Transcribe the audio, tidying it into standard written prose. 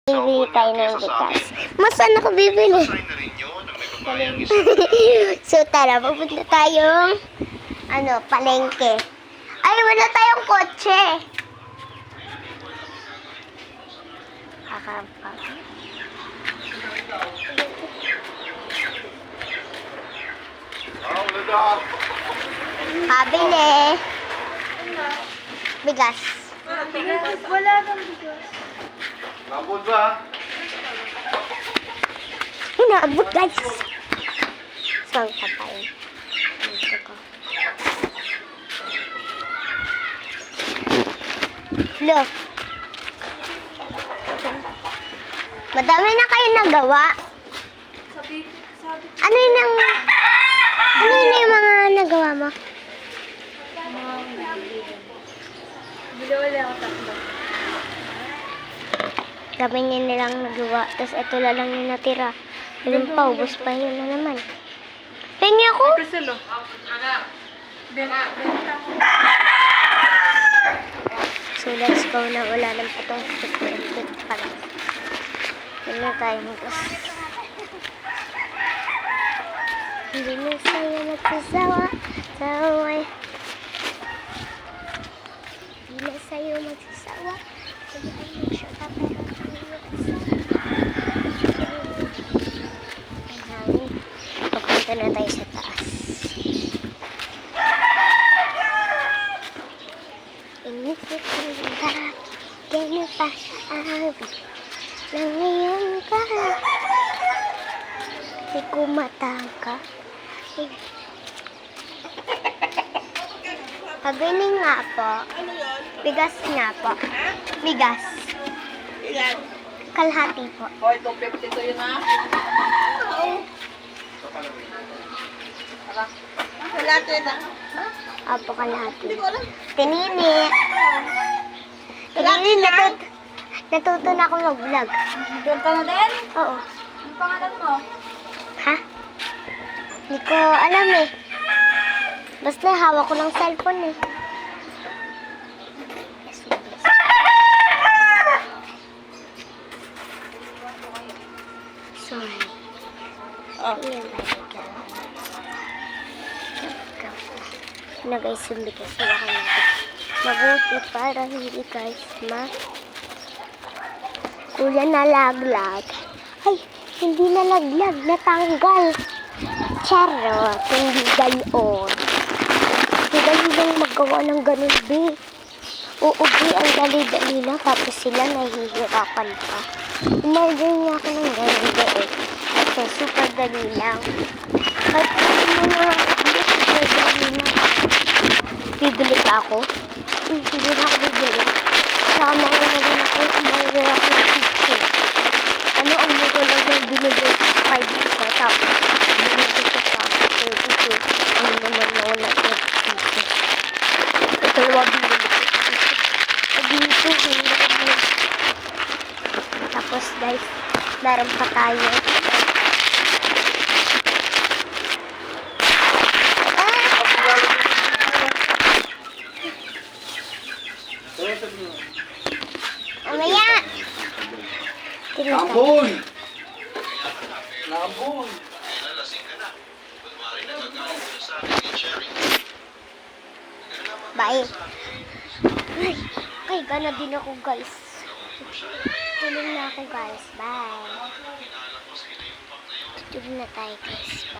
Bibili tayo ng bigas. Saan ako bibili? So tara, pupunta tayong palengke. Ay, wala tayong kotse. Kakapag. Kabili. Bigas. Wala nang bigas. Nabot ba? Inaabot, guys. Saan ka tayo? Dito ko. Look. Madami na kayo nagawa. Ano yung mga nagawa mo? Bili wala ako tatlo. Dami niya nilang nagawa. Tapos ito lang yung natira. Alam pa, ubos pa yun na naman. Hingi ako. Priscilla. Benta ko. So let's go na. Wala lang pa itong fit pala. Hindi na tayo mag-us. Hindi na sa'yo magsasawa. Saway. Hindi na sa'yo magsasawa. Hindi tayo mag-shota pero papunta na tayo sa taas. Inisip ko ba ganyan pa sa amin na ngayon ka di ko matangka. Pagini nga po. Bigas nga po. Bigas. Ilan? Kalahati po. Hoy, 250 yun ha? Oo. Kalahati na. Apo, kalahati. Hindi ko alam. Tinini. Natuto na ako mag-vlog. Doon ka na din? Oo. Ang pangalan mo? Ha? Hindi ko alam eh. Basta hawak ko ng cellphone eh. Sorry. Oh. Yan na guys, yung bigas. Hawakan natin. Mabuti para hindi guys kuya nalaglag. Ay, hindi nalaglag. Natanggal. Charot. Hindi gayon. Hindi gayon magawa ng ganun, be. Oo, be. Ang dali-dali lang. Tapos sila nahihirapan pa. Umorder niya ako ng ganun, be. Kasi super dali lang. Kahit hindi mo na super dali lang. Bibili pa ako? Hindi na ako bibili. Saka mawala ako. Umorder ako ng pizza. Ano ang mawala na binigay sa 5 dito? Tapos binigay ko sa 32. Ano naman nawala ng pizza? Ito yung binigay ko sa pizza. Dito, hindi ako. Tapos guys, meron pa tayo. Mamaya! Nabol! Nabol! Bye! Ay, gana din ako guys. Tulog na ako guys. Bye! Tulog na tayo guys. Bye!